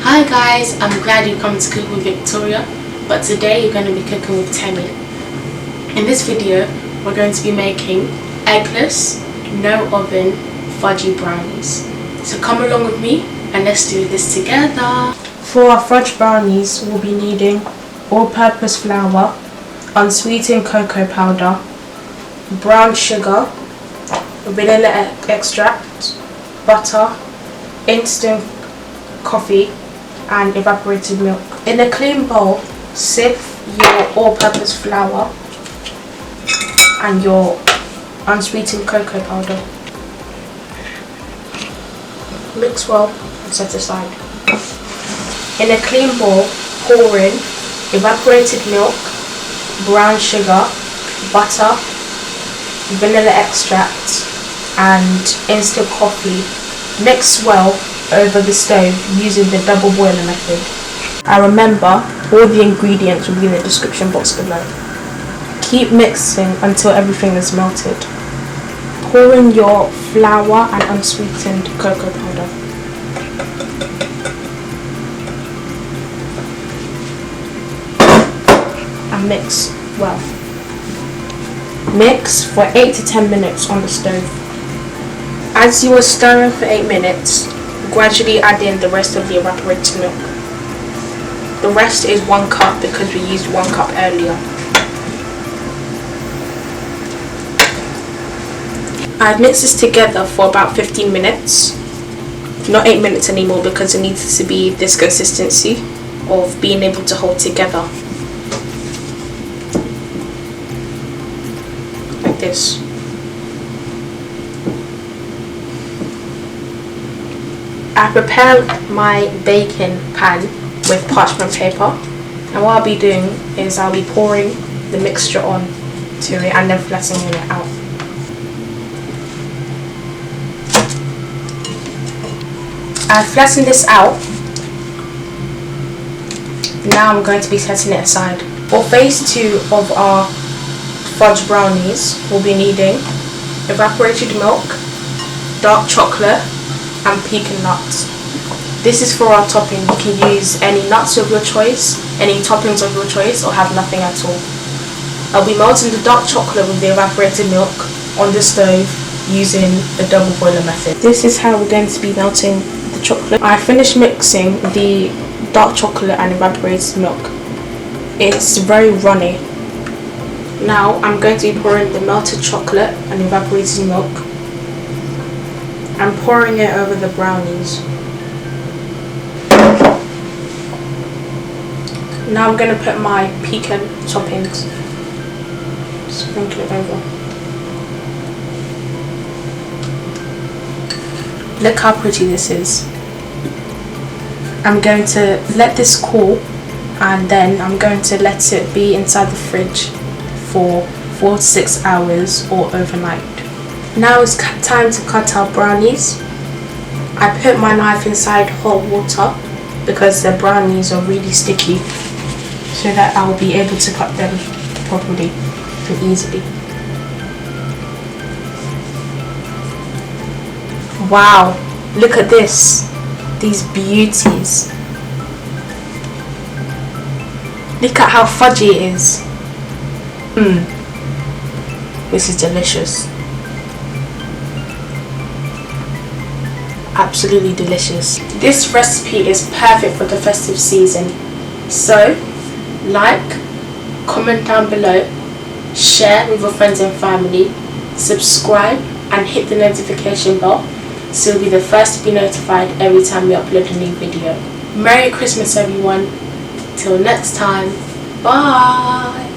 Hi guys, I'm glad you come to cook with Victoria, but today you're going to be cooking with Temi. In this video, we're going to be making eggless, no oven, fudgy brownies. So come along with me and let's do this together. For our fudge brownies, we'll be needing all-purpose flour, unsweetened cocoa powder, brown sugar, vanilla extract, butter, instant coffee and evaporated milk. In a clean bowl, sift your all-purpose flour and your unsweetened cocoa powder. Mix well and set aside. In a clean bowl, pour in evaporated milk, brown sugar, butter, vanilla extract and instant coffee. Mix well over the stove using the double boiler method. And remember, all the ingredients will be in the description box below. Keep mixing until everything is melted. Pour in your flour and unsweetened cocoa powder. And mix well. Mix for 8 to 10 minutes on the stove. As you are stirring for 8 minutes, gradually add in the rest of the evaporated milk. The rest is 1 cup because we used 1 cup earlier. I've mixed this together for about 15 minutes. Not 8 minutes anymore because it needs to be this consistency of being able to hold together. Like this. I prepared my baking pan with parchment paper, and what I'll be doing is I'll be pouring the mixture on to it and then flattening it out. I've flattened this out. Now I'm going to be setting it aside. For phase 2 of our fudge brownies, we'll be needing evaporated milk, dark chocolate and pecan nuts. This is for our topping. You can use any nuts of your choice, any toppings of your choice, or have nothing at all. I'll be melting the dark chocolate with the evaporated milk on the stove using the double boiler method. This is how we're going to be melting the chocolate. I finished mixing the dark chocolate and evaporated milk. It's very runny. Now I'm going to be pouring the melted chocolate and evaporated milk. I'm pouring it over the brownies. Now I'm going to put my pecan toppings. Sprinkle it over. Look how pretty this is. I'm going to let this cool and then I'm going to let it be inside the fridge for 4 to 6 hours or overnight. Now it's time to cut our brownies. I put my knife inside hot water because the brownies are really sticky, so that I will be able to cut them properly and easily. Wow, look at this, these beauties. Look at how fudgy it is. This is delicious. Absolutely delicious. This recipe is perfect for the festive season. So, like, comment down below, share with your friends and family, subscribe and hit the notification bell so you'll be the first to be notified every time we upload a new video. Merry Christmas everyone. Till next time. Bye.